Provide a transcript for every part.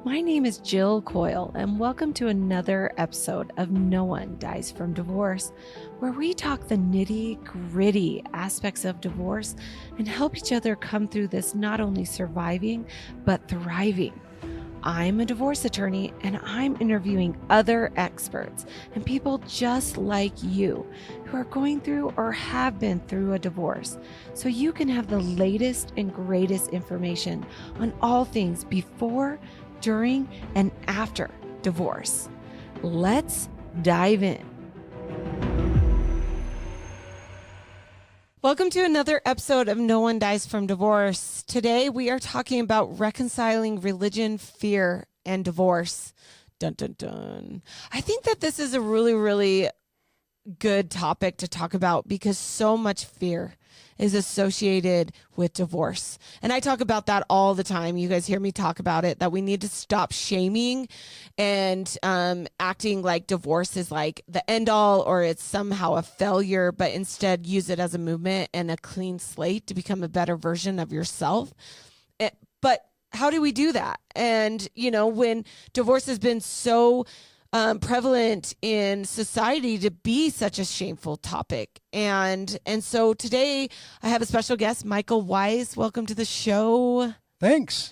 My name is Jill Coil, and welcome to another episode of No One Dies from Divorce, where we talk the nitty-gritty aspects of divorce and help each other come through this not only surviving, but thriving. I'm a divorce attorney, and I'm interviewing other experts and people just like you who are going through or have been through a divorce, so you can have the latest and greatest information on all things before, during, and after divorce. Let's dive in. Welcome to another episode of No One Dies from Divorce. Today we are talking about reconciling religion, fear, and divorce. Dun, dun, dun. I think that this is a really good topic to talk about because so much fear is associated with divorce. And I talk about that all the time. You guys hear me talk about it, that we need to stop shaming and acting like divorce is like the end all or it's somehow a failure, but instead use it as a movement and a clean slate to become a better version of yourself. But how do we do that? And, you know, when divorce has been so prevalent in society to be such a shameful topic. And so today I have a special guest, Michael Weiss. Welcome to the show. Thanks.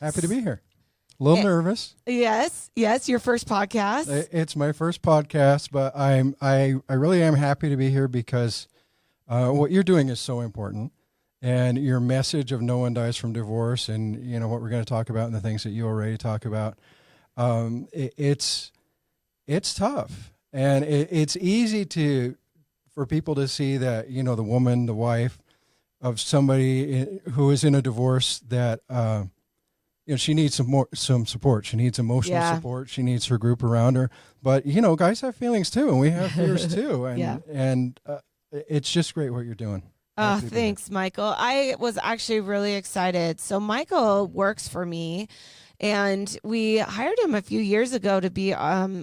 Happy to be here. A little nervous. Yes, your first podcast. It's my first podcast, but I really am happy to be here because what you're doing is so important. And your message of no one dies from divorce and, you know, what we're going to talk about and the things that you already talk about, it's tough, and it's easy for people to see that, you know, the woman, the wife of somebody who is in a divorce, that you know, she needs some support. She needs emotional support. She needs her group around her. But you know, guys have feelings too, and we have fears too. And it's just great what you're doing. Oh, thanks, Michael. I was actually really excited. So Michael works for me. And we hired him a few years ago to be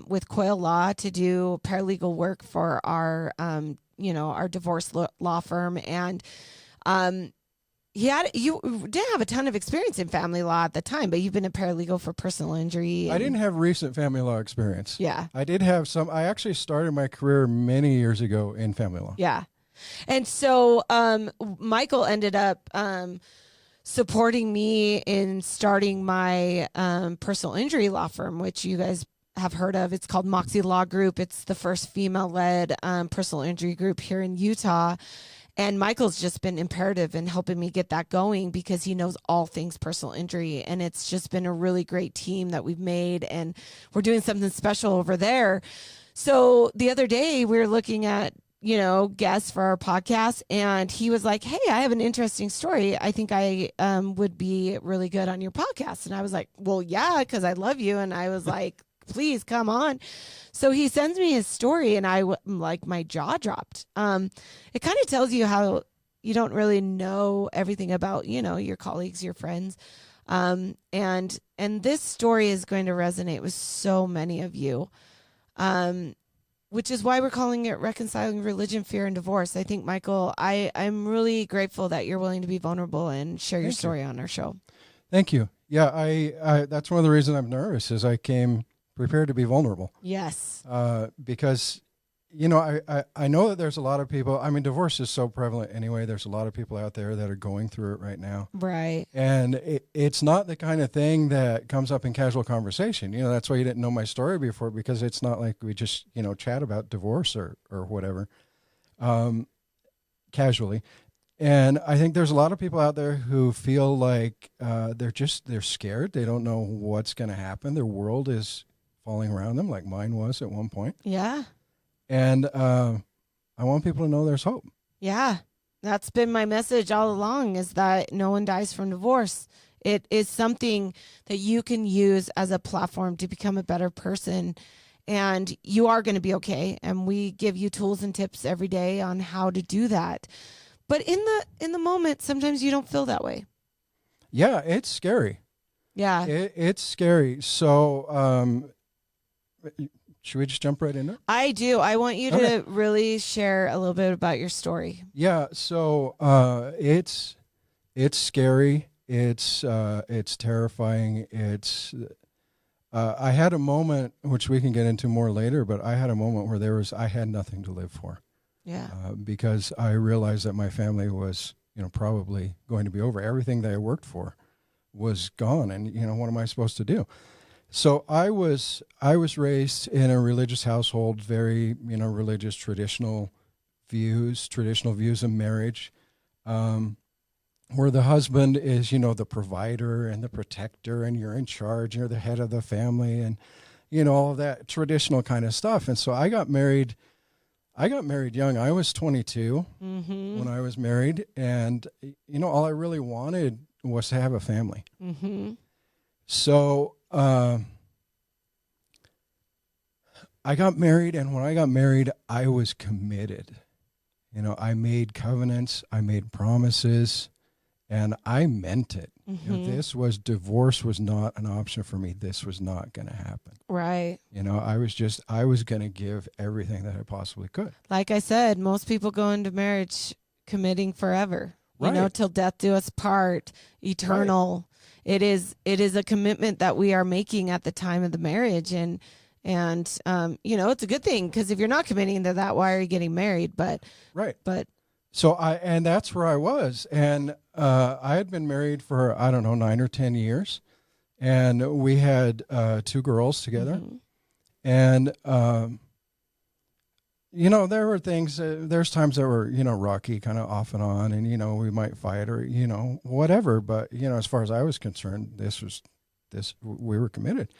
with Coil Law to do paralegal work for our, our divorce law firm. And you didn't have a ton of experience in family law at the time, but you've been a paralegal for personal injury. I didn't have recent family law experience. Yeah. I did have some. I actually started my career many years ago in family law. Yeah. And so Michael ended up supporting me in starting my personal injury law firm, which you guys have heard of. It's called Moxie Law Group. It's the first female-led personal injury group here in Utah. And Michael's just been imperative in helping me get that going because he knows all things personal injury. And it's just been a really great team that we've made. And we're doing something special over there. So the other day we were looking at, you know, guests for our podcast, and he was like, hey, I have an interesting story. I think I would be really good on your podcast. And I was like, well, yeah, because I love you. And I was like, please come on. So he sends me his story, and my jaw dropped. It kind of tells you how you don't really know everything about, you know, your colleagues, your friends. And this story is going to resonate with so many of you. Which is why we're calling it Reconciling Religion, Fear, and Divorce. I think, Michael, I'm really grateful that you're willing to be vulnerable and share your story on our show. Thank you. Yeah, I that's one of the reasons I'm nervous is I came prepared to be vulnerable. Yes. Because, you know, I know that there's a lot of people. I mean, divorce is so prevalent anyway. There's a lot of people out there that are going through it right now. Right. And it's not the kind of thing that comes up in casual conversation. You know, that's why you didn't know my story before, because it's not like we just, you know, chat about divorce or whatever casually. And I think there's a lot of people out there who feel like they're scared. They don't know what's going to happen. Their world is falling around them like mine was at one point. Yeah. And I want people to know there's hope. Yeah. That's been my message all along, is that no one dies from divorce. It is something that you can use as a platform to become a better person. And you are going to be okay. And we give you tools and tips every day on how to do that. But in the moment, sometimes you don't feel that way. Yeah, it's scary. Yeah. It's scary. So should we just jump right in there? I do. I want you to really share a little bit about your story. Yeah. So it's scary. It's terrifying. I had a moment, which we can get into more later, but I had a moment where I had nothing to live for. Yeah. Because I realized that my family was, probably going to be over. Everything that I worked for was gone. And, what am I supposed to do? So I was raised in a religious household, very, religious, traditional views of marriage, where the husband is, the provider and the protector, and you're in charge, you're the head of the family, and, all of that traditional kind of stuff. And so I got married young. I was 22 when I was married, and, all I really wanted was to have a family. So I got married, and when I got married, I was committed. I made covenants, I made promises, and I meant it. Divorce was not an option for me. This was not going to happen. Right. I was going to give everything that I possibly could. Like I said, most people go into marriage committing forever, right. Till death do us part, eternal. Right. It is a commitment that we are making at the time of the marriage. And it's a good thing, because if you're not committing to that, why are you getting married? But so and that's where I was. And I had been married for, 9 or 10 years. And we had 2 girls together. And, there were things, there's times that were, rocky, kind of off and on. And, we might fight or, whatever. But, as far as I was concerned, we were committed.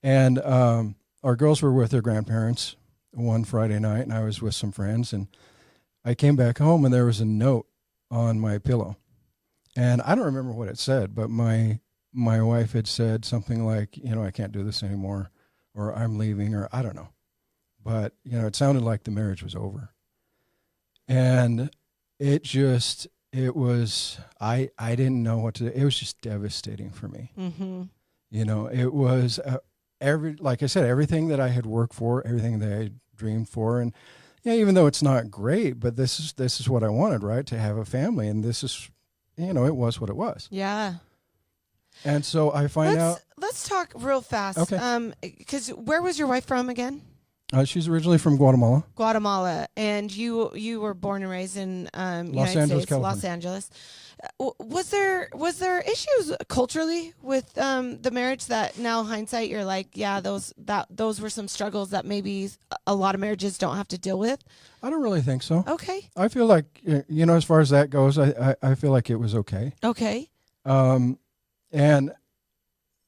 And our girls were with their grandparents one Friday night, and I was with some friends. And I came back home, and there was a note on my pillow. And I don't remember what it said, but my wife had said something like, I can't do this anymore, or I'm leaving, or I don't know. But, it sounded like the marriage was over. And I didn't know what to do. It was just devastating for me. It was like I said, everything that I had worked for, everything that I dreamed for. And even though it's not great, but this is what I wanted, right? To have a family. And this is, it was what it was. Yeah. And so I find out. Let's talk real fast. Okay. Because where was your wife from again? She's originally from Guatemala. Guatemala, and you were born and raised in Los Angeles, California. Los Angeles. Was there issues culturally with the marriage that now hindsight you're like, yeah, those were some struggles that maybe a lot of marriages don't have to deal with? I don't really think so. Okay. I feel like as far as that goes, I feel like it was okay. Okay. And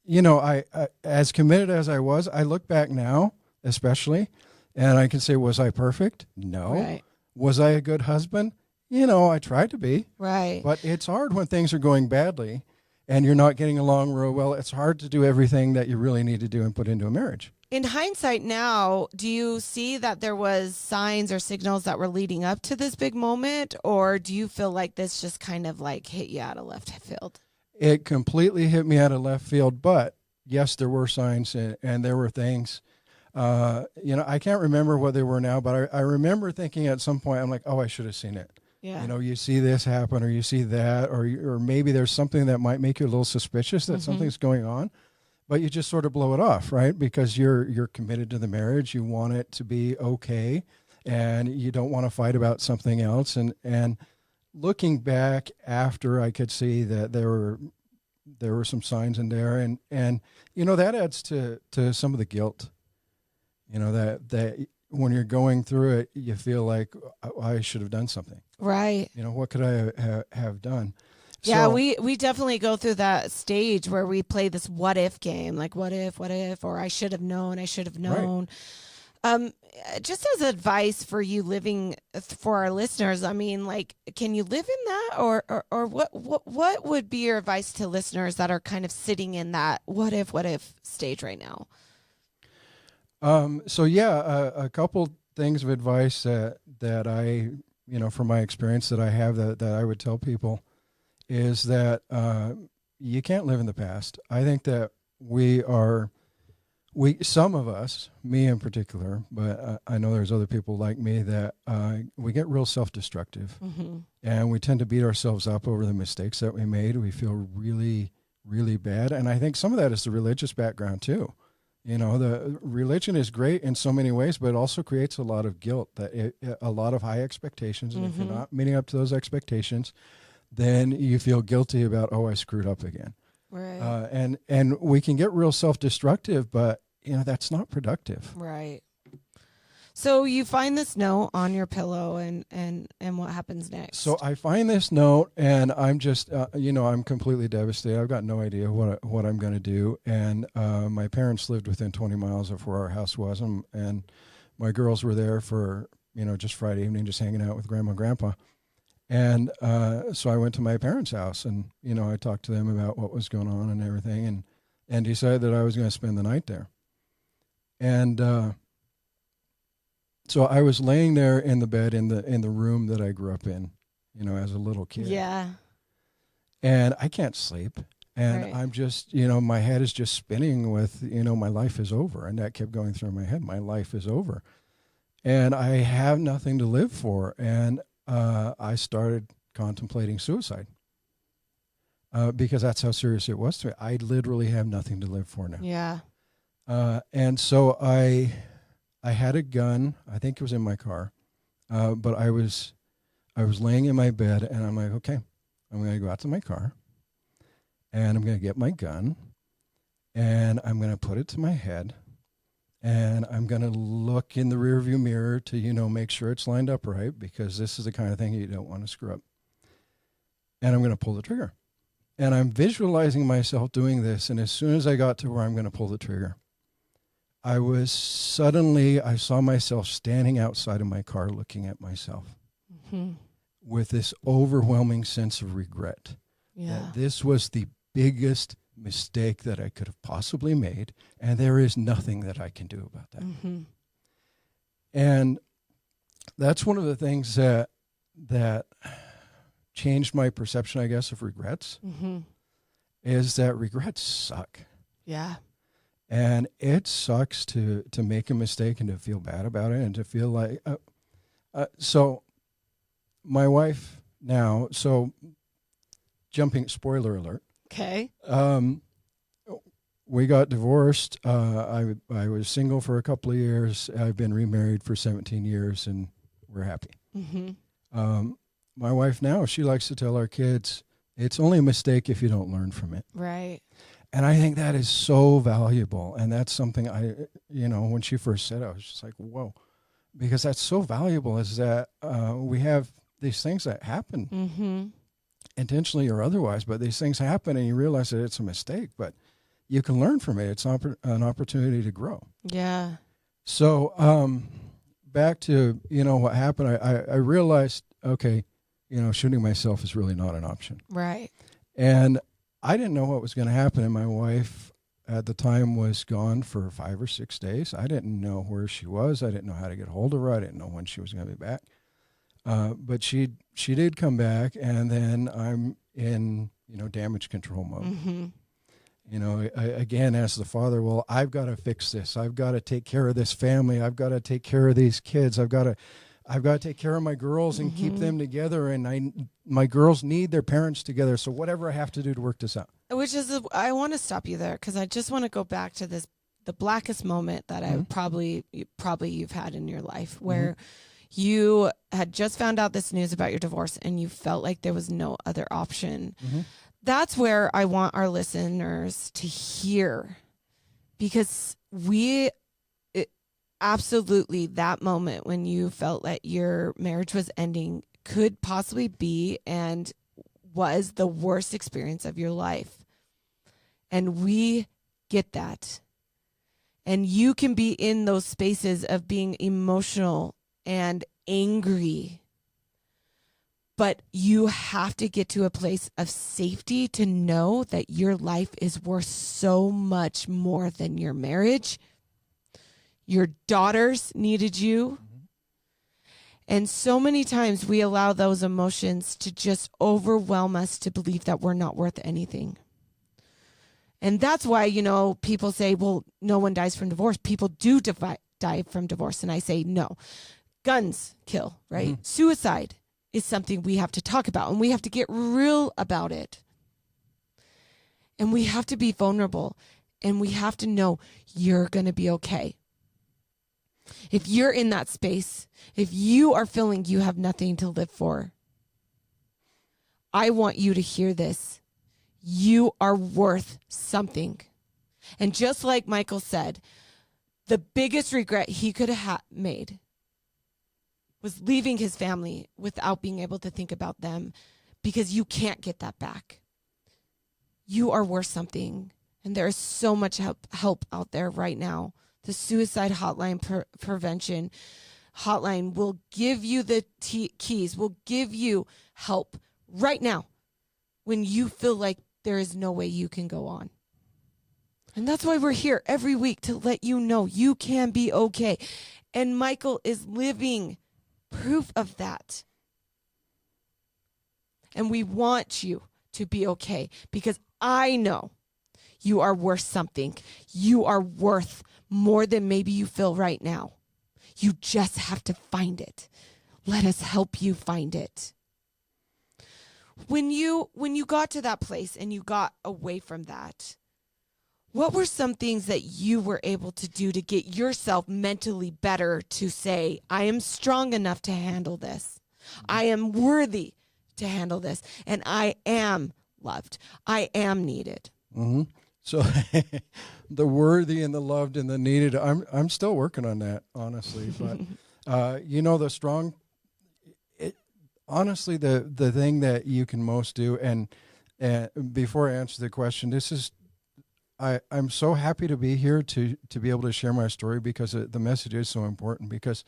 I as committed as I was, I look back now, especially, and I can say, was I perfect? No. Right. Was I a good husband? I tried to be. Right. But it's hard when things are going badly and you're not getting along real well. It's hard to do everything that you really need to do and put into a marriage. In hindsight now, do you see that there was signs or signals that were leading up to this big moment, or do you feel like this just kind of like hit you out of left field? It completely hit me out of left field, but yes, there were signs and there were things. I can't remember what they were now, but I remember thinking at some point, I'm like, oh, I should have seen it. Yeah. You see this happen, or you see that, or maybe there's something that might make you a little suspicious that something's going on, but you just sort of blow it off, right? Because you're committed to the marriage. You want it to be okay, and you don't want to fight about something else. And looking back after, I could see that there were some signs in there, and that adds to some of the guilt. That when you're going through it, you feel like I should have done something. Right. What could I have done? Yeah, so, we definitely go through that stage where we play this what if game, like what if, or I should have known. Right. Just as advice for you living, for our listeners, I mean, like, can you live in that, or what would be your advice to listeners that are kind of sitting in that what if stage right now? A couple things of advice that I, from my experience that I have that I would tell people is that you can't live in the past. I think that some of us, me in particular, but I know there's other people like me that we get real self-destructive, and we tend to beat ourselves up over the mistakes that we made. We feel really, really bad, and I think some of that is the religious background too. The religion is great in so many ways, but it also creates a lot of guilt, a lot of high expectations. And if you're not meeting up to those expectations, then you feel guilty about, oh, I screwed up again. Right. And we can get real self-destructive, but that's not productive. Right. So you find this note on your pillow, and what happens next? So I find this note, and I'm just, I'm completely devastated. I've got no idea what I'm going to do. And my parents lived within 20 miles of where our house was, and my girls were there for, just Friday evening, just hanging out with Grandma and Grandpa. And so I went to my parents' house, and, I talked to them about what was going on and everything, and decided that I was going to spend the night there. And so I was laying there in the bed in the room that I grew up in, as a little kid. Yeah. And I can't sleep. And Right. I'm just, my head is just spinning with, my life is over. And that kept going through my head. My life is over. And I have nothing to live for. And I started contemplating suicide because that's how serious it was to me. I literally have nothing to live for now. Yeah. And so I had a gun. I think it was in my car, but I was laying in my bed, and I'm like, okay, I'm going to go out to my car, and I'm going to get my gun, and I'm going to put it to my head, and I'm going to look in the rearview mirror to make sure it's lined up right, because this is the kind of thing you don't want to screw up. And I'm going to pull the trigger, and I'm visualizing myself doing this. And as soon as I got to where I'm going to pull the trigger, I saw myself standing outside of my car looking at myself with this overwhelming sense of regret. Yeah. That this was the biggest mistake that I could have possibly made, and there is nothing that I can do about that. And that's one of the things that changed my perception, I guess, of regrets, is that regrets suck. Yeah. And it sucks to make a mistake and to feel bad about it and to feel like, so my wife now, spoiler alert. Okay. We got divorced. I was single for a couple of years. I've been remarried for 17 years, and we're happy. My wife now, she likes to tell our kids, it's only a mistake if you don't learn from it. Right. And I think that is so valuable. And that's something when she first said it, I was just like, whoa, because that's so valuable, is that we have these things that happen intentionally or otherwise, but these things happen and you realize that it's a mistake, but you can learn from it. It's an opportunity to grow. Yeah. So back to, what happened, I realized, okay, shooting myself is really not an option. Right. And I didn't know what was going to happen, and my wife at the time was gone for 5 or 6 days. I didn't know where she was. I didn't know how to get hold of her. I didn't know when she was going to be back. But she did come back, and then I'm in, damage control mode. Again, as the father, well, I've got to fix this. I've got to take care of this family. I've got to take care of these kids. I've got to take care of my girls and keep them together. And my girls need their parents together. So whatever I have to do to work this out. Which is, I want to stop you there, because I just want to go back to the blackest moment that I probably you've had in your life, where you had just found out this news about your divorce and you felt like there was no other option. That's where I want our listeners to hear, because absolutely, that moment when you felt that your marriage was ending could possibly be and was the worst experience of your life. And we get that. And you can be in those spaces of being emotional and angry. But you have to get to a place of safety to know that your life is worth so much more than your marriage. Your daughters needed you. And so many times we allow those emotions to just overwhelm us to believe that we're not worth anything. And that's why, people say, well, no one dies from divorce. People do die from divorce. And I say, no. Guns kill, right? Suicide is something we have to talk about, and we have to get real about it. And we have to be vulnerable. And we have to know you're going to be okay. If you're in that space, if you are feeling you have nothing to live for, I want you to hear this. You are worth something. And just like Michael said, the biggest regret he could have made was leaving his family without being able to think about them, because you can't get that back. You are worth something. And there is so much help out there right now. The Suicide Hotline Prevention Hotline will give you the keys, will give you help right now when you feel like there is no way you can go on. And that's why we're here every week, to let you know you can be okay. And Michael is living proof of that. And we want you to be okay, because I know you are worth something. You are worth more than maybe you feel right now. You just have to find it. Let us help you find it. When you got to that place and you got away from that, what were some things that you were able to do to get yourself mentally better, to say, I am strong enough to handle this. I am worthy to handle this. And I am loved. I am needed. Mm-hmm. So the worthy and the loved and the needed, I'm still working on that, honestly. But, the strong, honestly, the thing that you can most do, and before I answer the question, I'm so happy to be here to be able to share my story, because the message is so important. Because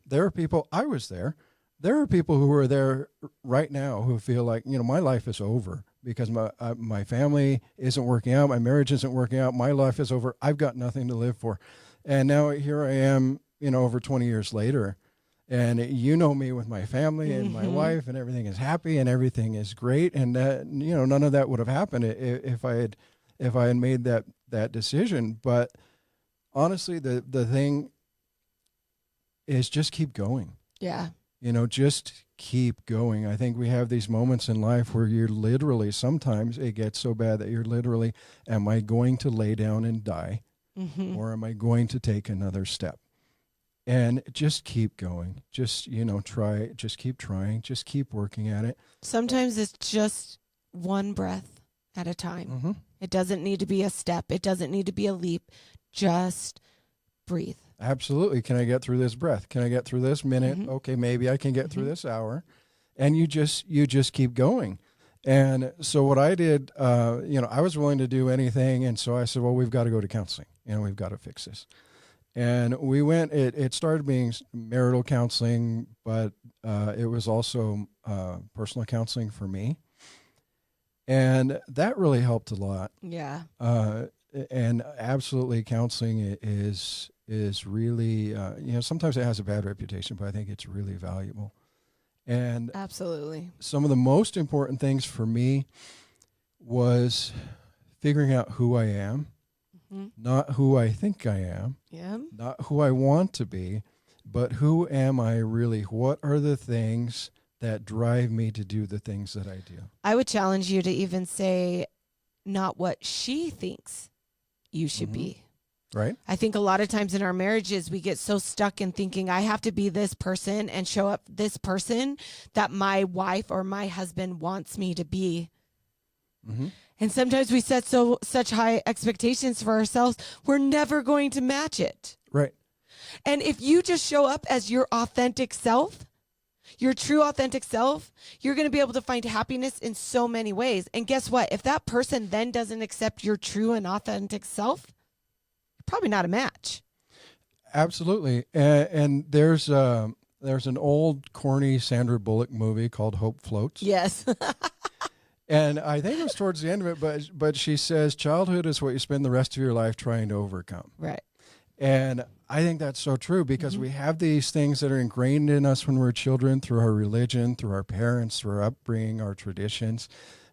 there are people, I was there. There are people who are there right now who feel like, my life is over because my family isn't working out, my marriage isn't working out, my life is over. I've got nothing to live for. And now here I am, over 20 years later, and me with my family and my wife, and everything is happy and everything is great. And none of that would have happened if I had made that decision. But honestly, the thing is, just keep going. Yeah. Just keep going. I think we have these moments in life where you're literally, sometimes it gets so bad that you're literally, am I going to lay down and die? Mm-hmm. Or am I going to take another step? And just keep going. Just, try, just keep trying, just keep working at it. Sometimes it's just one breath at a time. Mm-hmm. It doesn't need to be a step. It doesn't need to be a leap. Just breathe. Absolutely. Can I get through this breath? Can I get through this minute? Mm-hmm. Okay, maybe I can get through this hour. And you just keep going. And so what I did, I was willing to do anything. And so I said, well, we've got to go to counseling. We've got to fix this. And we went, it started being marital counseling, but it was also personal counseling for me. And that really helped a lot. Yeah. And absolutely, counseling is really, sometimes it has a bad reputation, but I think it's really valuable. And absolutely, some of the most important things for me was figuring out who I am, not who I think I am, not who I want to be, but who am I really? What are the things that drive me to do the things that I do? I would challenge you to even say, not what she thinks you should be. Right. I think a lot of times in our marriages, we get so stuck in thinking I have to be this person and show up this person that my wife or my husband wants me to be. Mm-hmm. And sometimes we set such high expectations for ourselves, we're never going to match it. Right. And if you just show up as your authentic self, your true authentic self, you're going to be able to find happiness in so many ways. And guess what? If that person then doesn't accept your true and authentic self, you're probably not a match. Absolutely. And there's an old corny Sandra Bullock movie called Hope Floats. Yes. And I think it was towards the end of it, but she says childhood is what you spend the rest of your life trying to overcome. Right. And I think that's so true, because we have these things that are ingrained in us when we're children, through our religion, through our parents, through our upbringing, our traditions,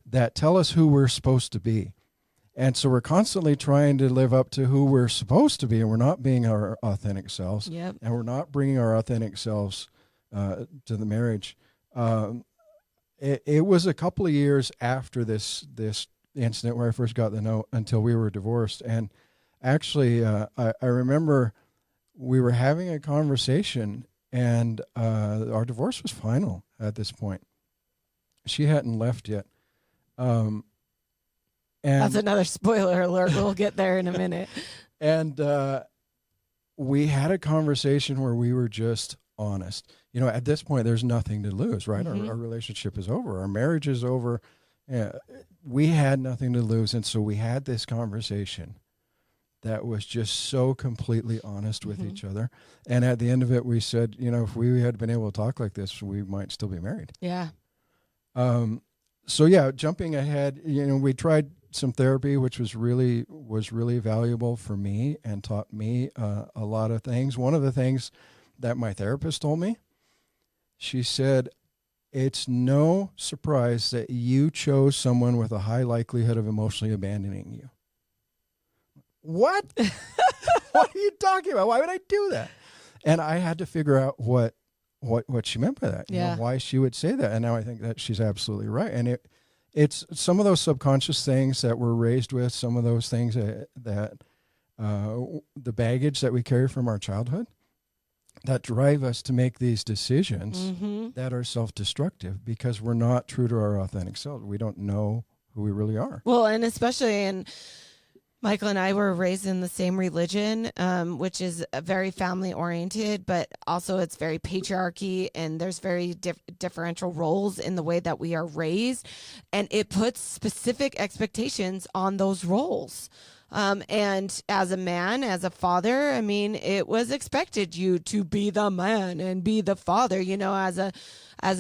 that tell us who we're supposed to be. And so we're constantly trying to live up to who we're supposed to be, and we're not being our authentic selves. Yep. And we're not bringing our authentic selves to the marriage. It was a couple of years after this incident where I first got the note until we were divorced. And Actually, I remember we were having a conversation, and our divorce was final at this point. She hadn't left yet. And That's another spoiler alert. We'll get there in a minute. And we had a conversation where we were just honest. You know, at this point, there's nothing to lose, right? Mm-hmm. Our relationship is over. Our marriage is over. We had nothing to lose. And so we had this conversation that was just so completely honest with Mm-hmm. each other. And at the end of it, we said, you know, if we had been able to talk like this, we might still be married. Yeah. So yeah, jumping ahead, you know, we tried some therapy, which was really valuable for me and taught me a lot of things. One of the things that my therapist told me, she said, it's no surprise that you chose someone with a high likelihood of emotionally abandoning you. What? What are you talking about? Why would I do that? And I had to figure out what she meant by that. Yeah. You know, why she would say that. And now I think that she's absolutely right. And it's some of those subconscious things that we're raised with, some of those things that the baggage that we carry from our childhood that drive us to make these decisions Mm-hmm. that are self-destructive because we're not true to our authentic self. We don't know who we really are. Well, and especially Michael and I were raised in the same religion, which is very family oriented, but also it's very patriarchy, and there's very differential roles in the way that we are raised, and it puts specific expectations on those roles. And as a man, as a father, I mean, it was expected you to be the man and be the father. You know, as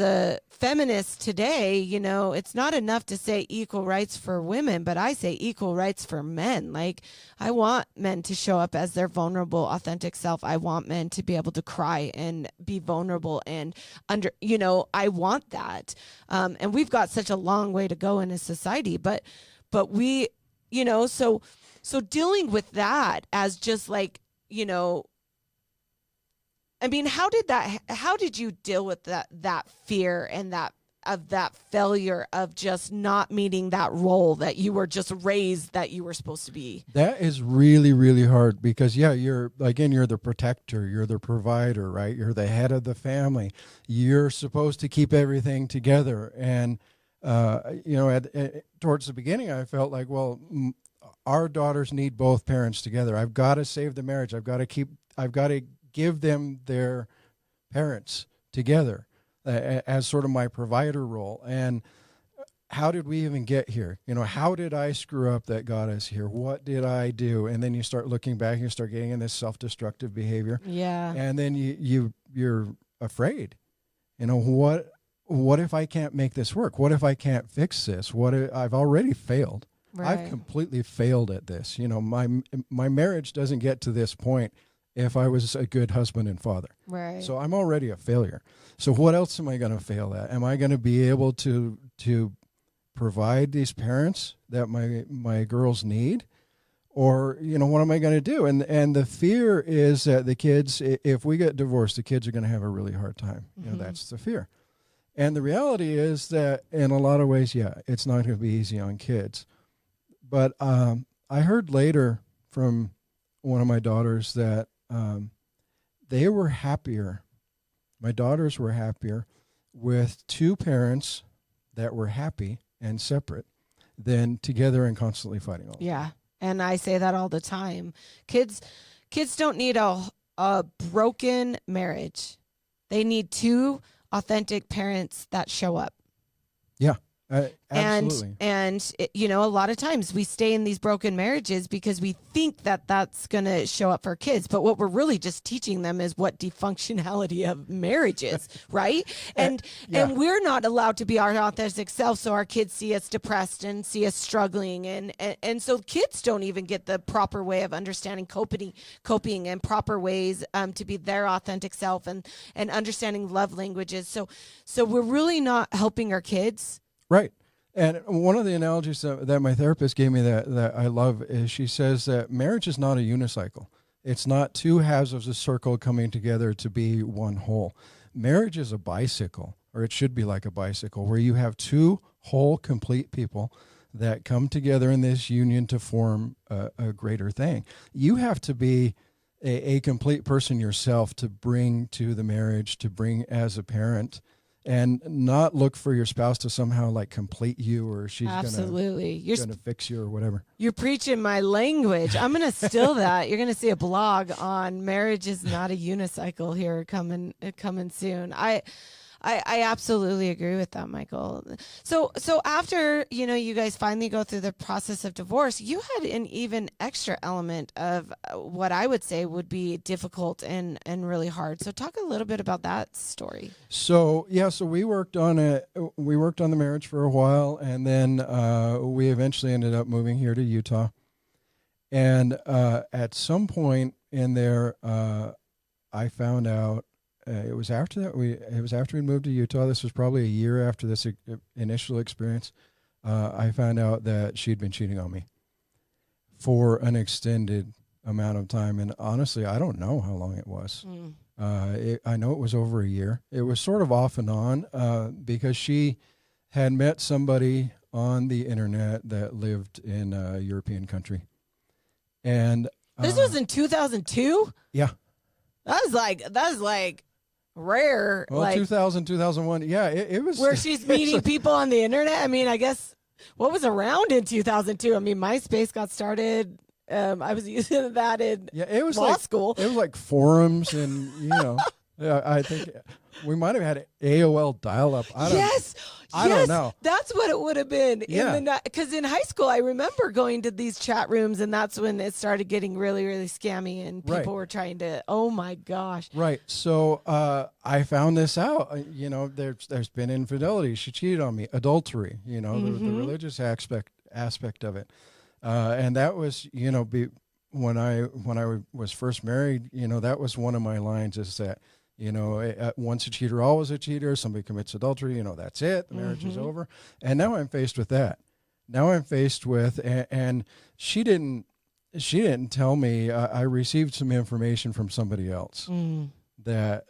a feminist today, you know, it's not enough to say equal rights for women, but I say equal rights for men. Like, I want men to show up as their vulnerable, authentic self. I want men to be able to cry and be vulnerable and I want that. And we've got such a long way to go in a society, but we, you know, so dealing with that as just like, you know, I mean, how did you deal with that fear and that failure of just not meeting that role that you were just raised that you were supposed to be? That is really, really hard because, yeah, you're the protector, you're the provider, right? You're the head of the family. You're supposed to keep everything together. And, you know, towards the beginning, I felt like, well, our daughters need both parents together. I've got to save the marriage. I've got to give them their parents together as sort of my provider role. And how did we even get here? You know, how did I screw up that got us here? What did I do? And then you start looking back and you start getting in this self-destructive behavior. Yeah. And then you're afraid. You know, what if I can't make this work? What if I can't fix this? What if I've already failed? Right. I've completely failed at this. You know, my marriage doesn't get to this point if I was a good husband and father. Right. So I'm already a failure. So what else am I going to fail at? Am I going to be able to provide these parents that my girls need? Or, you know, what am I going to do? And the fear is that the kids, if we get divorced, the kids are going to have a really hard time. You know, that's the fear. And the reality is that in a lot of ways, yeah, it's not going to be easy on kids. But I heard later from one of my daughters that they were happier. My daughters were happier with two parents that were happy and separate than together and constantly fighting all the time. Yeah. And I say that all the time. Kids don't need a broken marriage. They need two authentic parents that show up. Yeah. Absolutely. And you know, a lot of times we stay in these broken marriages because we think that that's going to show up for kids. But what we're really just teaching them is what dysfunctionality of marriage is, right? And we're not allowed to be our authentic self. So our kids see us depressed and see us struggling. And so kids don't even get the proper way of understanding coping and proper ways to be their authentic self and understanding love languages. So we're really not helping our kids. Right. And one of the analogies that my therapist gave me that I love is she says that marriage is not a unicycle. It's not two halves of the circle coming together to be one whole. Marriage is a bicycle, or it should be like a bicycle, where you have two whole, complete people that come together in this union to form a greater thing. You have to be a complete person yourself to bring to the marriage, to bring as a parent, and not look for your spouse to somehow like complete you, or she's Absolutely. gonna fix you or whatever. You're preaching my language. I'm going to steal that. You're going to see a blog on marriage is not a unicycle here coming soon. I absolutely agree with that, Michael. So after, you guys finally go through the process of divorce, you had an even extra element of what I would say would be difficult and really hard. So talk a little bit about that story. So we worked on it. We worked on the marriage for a while, and then we eventually ended up moving here to Utah. And at some point in there, I found out. It was after that. It was after we moved to Utah. This was probably a year after this initial experience. I found out that she'd been cheating on me for an extended amount of time, and honestly, I don't know how long it was. I know it was over a year. It was sort of off and on because she had met somebody on the internet that lived in a European country, and this was in 2002. Yeah, that was like rare. Well, like 2000, 2001. Yeah, it was. Where she's meeting people on the internet. I mean, I guess what was around in 2002? I mean, MySpace got started. I was using that in law school. It was like forums and, I think we might have had AOL dial-up. I don't know. That's what it would have been. Yeah. Because in high school, I remember going to these chat rooms, and that's when it started getting really, really scammy, and people were trying to, oh my gosh. Right. So I found this out. There's been infidelity. She cheated on me. Adultery, the religious aspect of it. And that was, when I was first married, that was one of my lines is that, once a cheater, always a cheater. Somebody commits adultery, that's it. The marriage is over. And now I'm faced with that. Now I'm faced with, and she didn't tell me. I received some information from somebody else that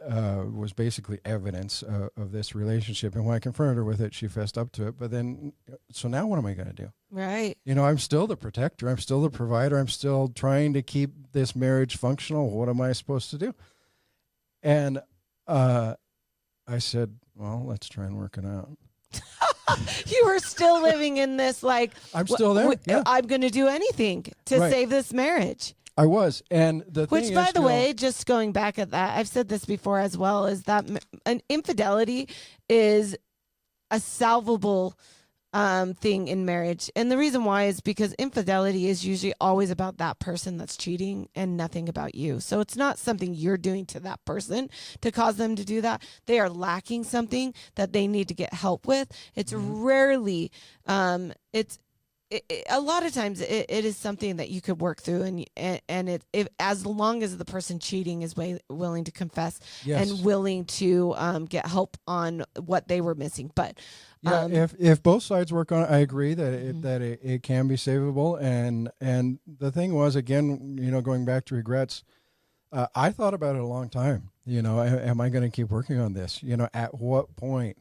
was basically evidence of this relationship. And when I confronted her with it, she fessed up to it. But then, so now what am I going to do? Right. I'm still the protector. I'm still the provider. I'm still trying to keep this marriage functional. What am I supposed to do? And I said, well, let's try and work it out. You were still living in this, like, I'm still there. Yeah. I'm going to do anything to save this marriage. I was. And the thing is, which, by the way, just going back at that, I've said this before as well, is that an infidelity is a salvable thing in marriage. And the reason why is because infidelity is usually always about that person that's cheating and nothing about you. So it's not something you're doing to that person to cause them to do that. They are lacking something that they need to get help with. It's rarely, a lot of times it is something that you could work through, and as long as the person cheating is willing to confess and willing to get help on what they were missing. But if both sides work on it, I agree that it can be savable. And the thing was, again, going back to regrets, I thought about it a long time. Am I going to keep working on this? At what point?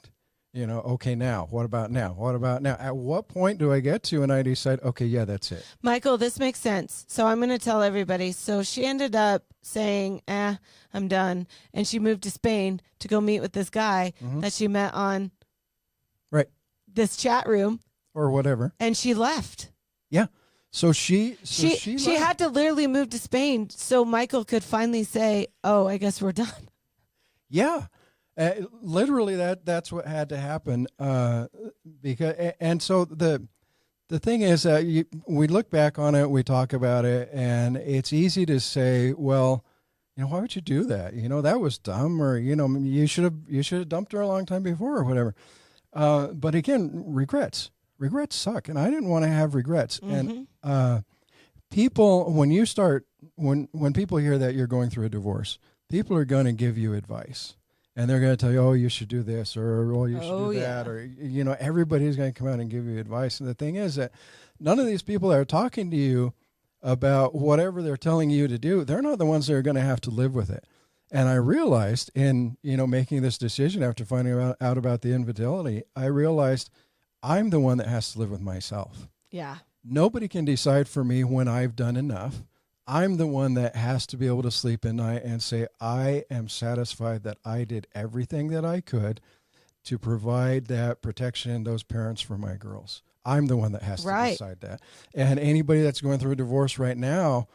Okay, now, what about now? What about now? At what point do I get to and I decide, okay, yeah, that's it? Michael, this makes sense. So I'm going to tell everybody. So she ended up saying, I'm done. And she moved to Spain to go meet with this guy that she met on this chat room. Or whatever. And she left. Yeah. So she had to literally move to Spain so Michael could finally say, oh, I guess we're done. Yeah. Literally, that's what had to happen. And so the thing is that we look back on it, we talk about it, and it's easy to say, well, why would you do that? That was dumb, or you should have dumped her a long time before, or whatever. But again, regrets suck, and I didn't want to have regrets. And people, when people hear that you're going through a divorce, people are going to give you advice. And they're going to tell you, oh, you should do this, or oh, you should do that, or everybody's going to come out and give you advice. And the thing is that none of these people that are talking to you about whatever they're telling you to do, they're not the ones that are going to have to live with it. And I realized in making this decision after finding out about the infidelity, I realized I'm the one that has to live with myself. Yeah. Nobody can decide for me when I've done enough. I'm the one that has to be able to sleep at night and say, I am satisfied that I did everything that I could to provide that protection, those parents for my girls. I'm the one that has to decide that. And anybody that's going through a divorce right now,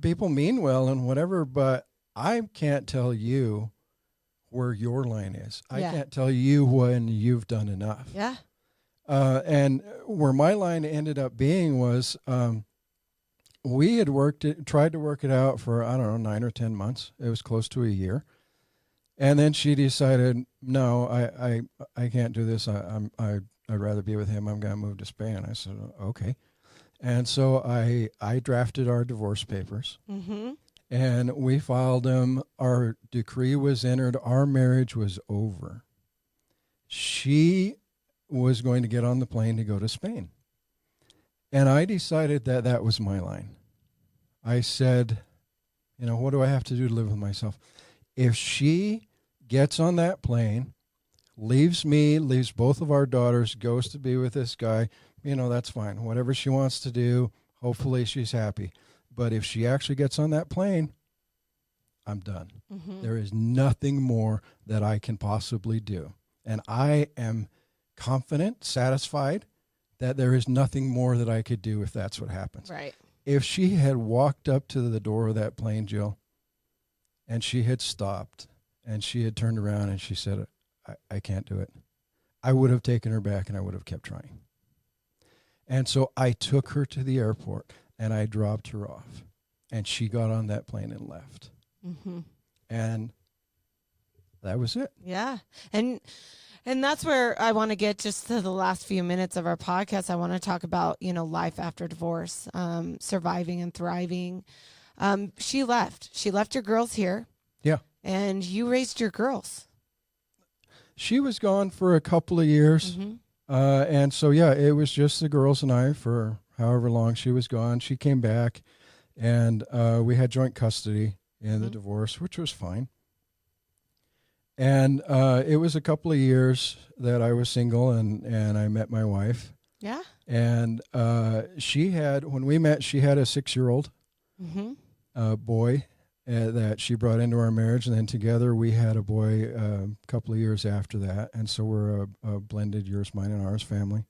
people mean well and whatever, but I can't tell you where your line is. I can't tell you when you've done enough. Yeah. And where my line ended up being was, we had tried to work it out for, 9 or 10 months. It was close to a year. And then she decided, no, I can't do this. I'd rather be with him. I'm going to move to Spain. I said, okay. And so I drafted our divorce papers. Mm-hmm. And we filed them. Our decree was entered. Our marriage was over. She was going to get on the plane to go to Spain. And I decided that that was my line. I said, what do I have to do to live with myself? If she gets on that plane, leaves me, leaves both of our daughters, goes to be with this guy, that's fine. Whatever she wants to do, hopefully she's happy. But if she actually gets on that plane, I'm done. Mm-hmm. There is nothing more that I can possibly do. And I am confident, satisfied that there is nothing more that I could do if that's what happens. Right. If she had walked up to the door of that plane, Jill, and she had stopped and she had turned around and she said, I can't do it, I would have taken her back and I would have kept trying. And so I took her to the airport and I dropped her off and she got on that plane and left. Mm-hmm. And that was it. Yeah. And that's where I want to get just to the last few minutes of our podcast. I want to talk about, life after divorce, surviving and thriving. She left. She left your girls here. Yeah. And you raised your girls. She was gone for a couple of years. Mm-hmm. And so, it was just the girls and I for however long she was gone. She came back and we had joint custody in the divorce, which was fine. And it was a couple of years that I was single and I met my wife. Yeah. And when we met, she had a 6-year-old boy that she brought into our marriage. And then together we had a boy a couple of years after that. And so we're a blended yours, mine, and ours family.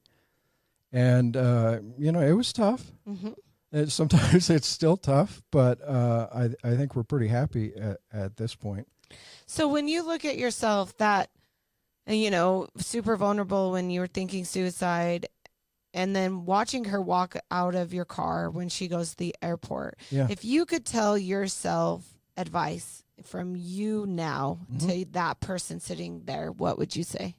And, it was tough. Mm-hmm. Sometimes it's still tough, but I think we're pretty happy at this point. So when you look at yourself super vulnerable when you were thinking suicide and then watching her walk out of your car when she goes to the airport, if you could tell yourself advice from you now to that person sitting there, what would you say?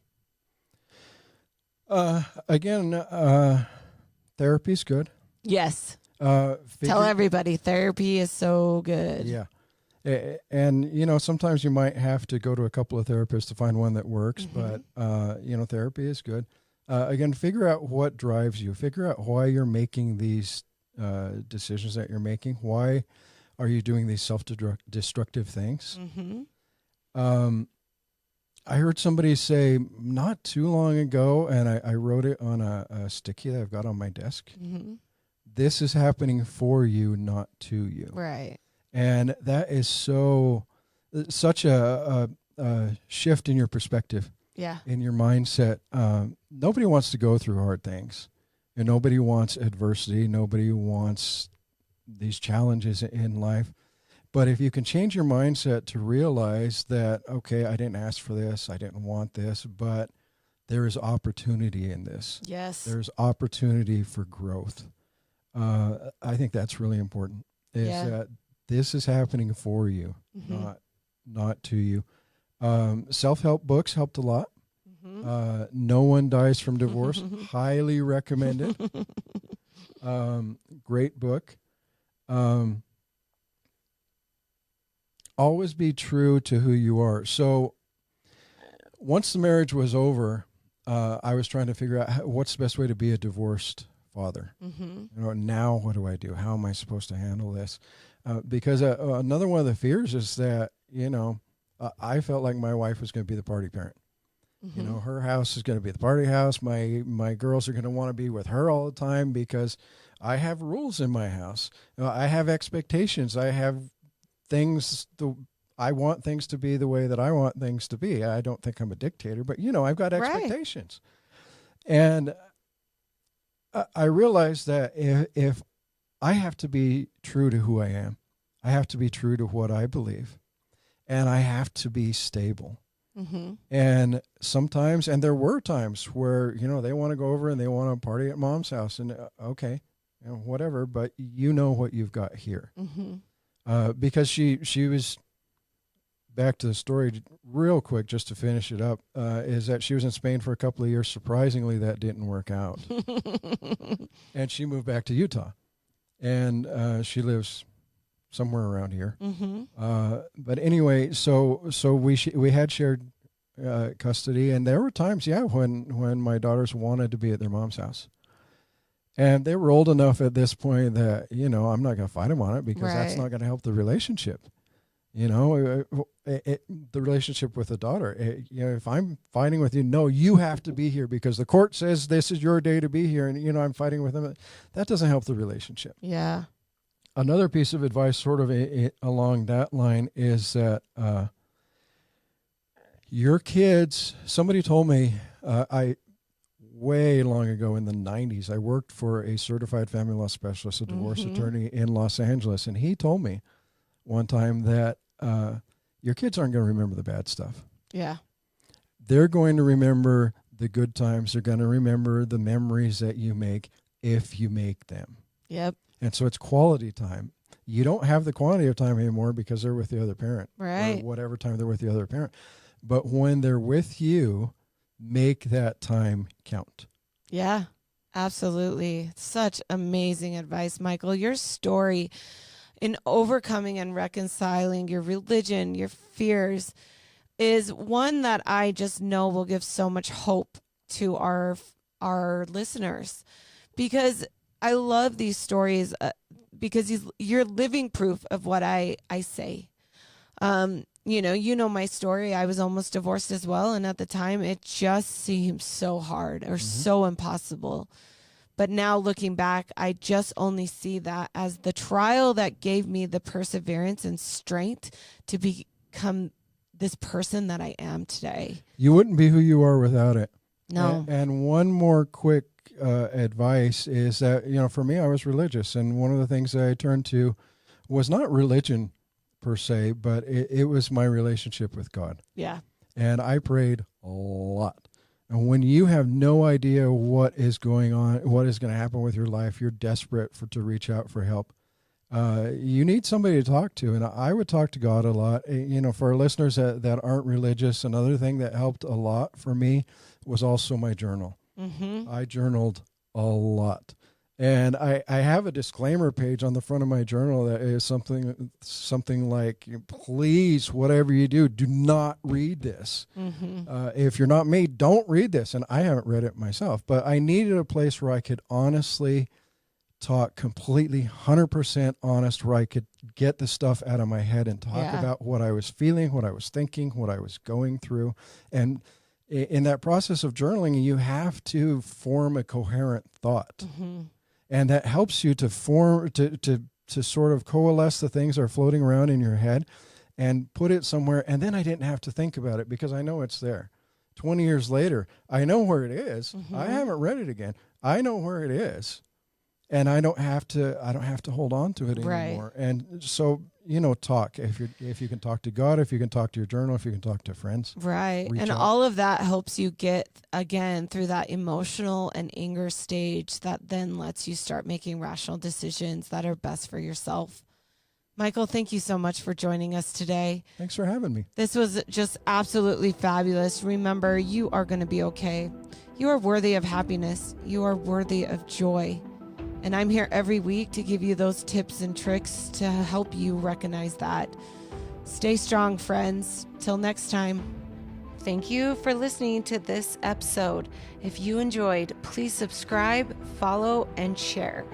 Therapy's good. Yes. Tell everybody therapy is so good. Yeah. And, sometimes you might have to go to a couple of therapists to find one that works, but, therapy is good. Figure out what drives you. Figure out why you're making these decisions that you're making. Why are you doing these self-destructive things? Mm-hmm. I heard somebody say not too long ago, and I wrote it on a sticky that I've got on my desk. Mm-hmm. This is happening for you, not to you. Right. And that is such a shift in your perspective, in your mindset. Nobody wants to go through hard things, and nobody wants adversity. Nobody wants these challenges in life. But if you can change your mindset to realize that, okay, I didn't ask for this, I didn't want this, but there is opportunity in this. Yes. There's opportunity for growth. I think that's really important. That this is happening for you, not to you. Self-help books helped a lot. Mm-hmm. No One Dies from Divorce. Highly recommended. Great book. Always be true to who you are. So once the marriage was over, I was trying to figure out what's the best way to be a divorced father. Mm-hmm. Now what do I do? How am I supposed to handle this? Because another one of the fears is that, I felt like my wife was going to be the party parent. You know, her house is going to be the party house. My girls are going to want to be with her all the time because I have rules in my house. I have expectations. I have things. I want things to be the way that I want things to be. I don't think I'm a dictator, but, you know, I've got expectations. Right. And I realize that if I have to be true to who I am, I have to be true to what I believe, and I have to be stable. And sometimes, and there were times where, you know, they want to go over and they want to party at mom's house, and okay, you know, whatever, but you know what you've got here. Because she was, back to the story real quick, just to finish it up, is that she was in Spain for a couple of years. Surprisingly, that didn't work out. And she moved back to Utah, and she lives somewhere around here. But anyway, so we had shared custody, and there were times, when my daughters wanted to be at their mom's house. And they were old enough at this point that, you know, I'm not going to fight them on it, because that's not going to help the relationship. You know, the relationship with the daughter. You know, if I'm fighting with you, no, you have to be here because the court says this is your day to be here, and, you know, I'm fighting with them. That doesn't help the relationship. Yeah. Another piece of advice sort of along that line is that your kids, somebody told me, way long ago in the 90s, I worked for a certified family law specialist, a divorce attorney in Los Angeles, and he told me one time that your kids aren't going to remember the bad stuff. Yeah. They're going to remember the good times. They're going to remember the memories that you make if you make them. Yep. And so it's quality time. You don't have the quantity of time anymore because they're with the other parent. Right. Or whatever time they're with the other parent. But when they're with you, make that time count. Yeah, absolutely. Such amazing advice, Michael. Your story in overcoming and reconciling your religion, your fears, is one that I just know will give so much hope to our listeners, because I love these stories because you're living proof of what I say. You know my story. I was almost divorced as well, and at the time it just seemed so hard or so impossible. But now looking back, I just only see that as the trial that gave me the perseverance and strength to become this person that I am today. You wouldn't be who you are without it. No. And one more quick advice is that, you know, for me, I was religious. And one of the things that I turned to was not religion per se, but it was my relationship with God. Yeah. And I prayed a lot. And when you have no idea what is going on, what is going to happen with your life, you're desperate to reach out for help. You need somebody to talk to. And I would talk to God a lot. You know, for our listeners that aren't religious, another thing that helped a lot for me was also my journal. I journaled a lot. And I have a disclaimer page on the front of my journal that is something like, please, whatever you do not read this. If you're not me, don't read this. And I haven't read it myself, but I needed a place where I could honestly talk completely 100% honest, where I could get the stuff out of my head and talk about what I was feeling, what I was thinking, what I was going through. And in that process of journaling, you have to form a coherent thought. And that helps you to form, to sort of coalesce the things that are floating around in your head and put it somewhere. And then I didn't have to think about it because I know it's there. 20 years later, I know where it is. I haven't read it again. I know where it is. And I don't have to hold on to it anymore. And so, you know, talk. If you can talk to God, if you can talk to your journal, if you can talk to friends. Right. And all of that helps you get, again, through that emotional and anger stage that then lets you start making rational decisions that are best for yourself. Michael, thank you so much for joining us today. Thanks for having me. This was just absolutely fabulous. Remember, you are going to be okay. You are worthy of happiness. You are worthy of joy. And I'm here every week to give you those tips and tricks to help you recognize that. Stay strong, friends. Till next time. Thank you for listening to this episode. If you enjoyed, please subscribe, follow, and share.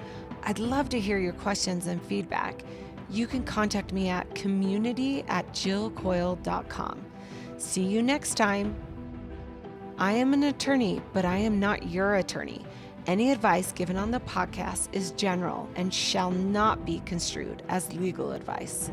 I'd love to hear your questions and feedback. You can contact me at community@jillcoil.com. See you next time. I am an attorney, but I am not your attorney. Any advice given on the podcast is general and shall not be construed as legal advice.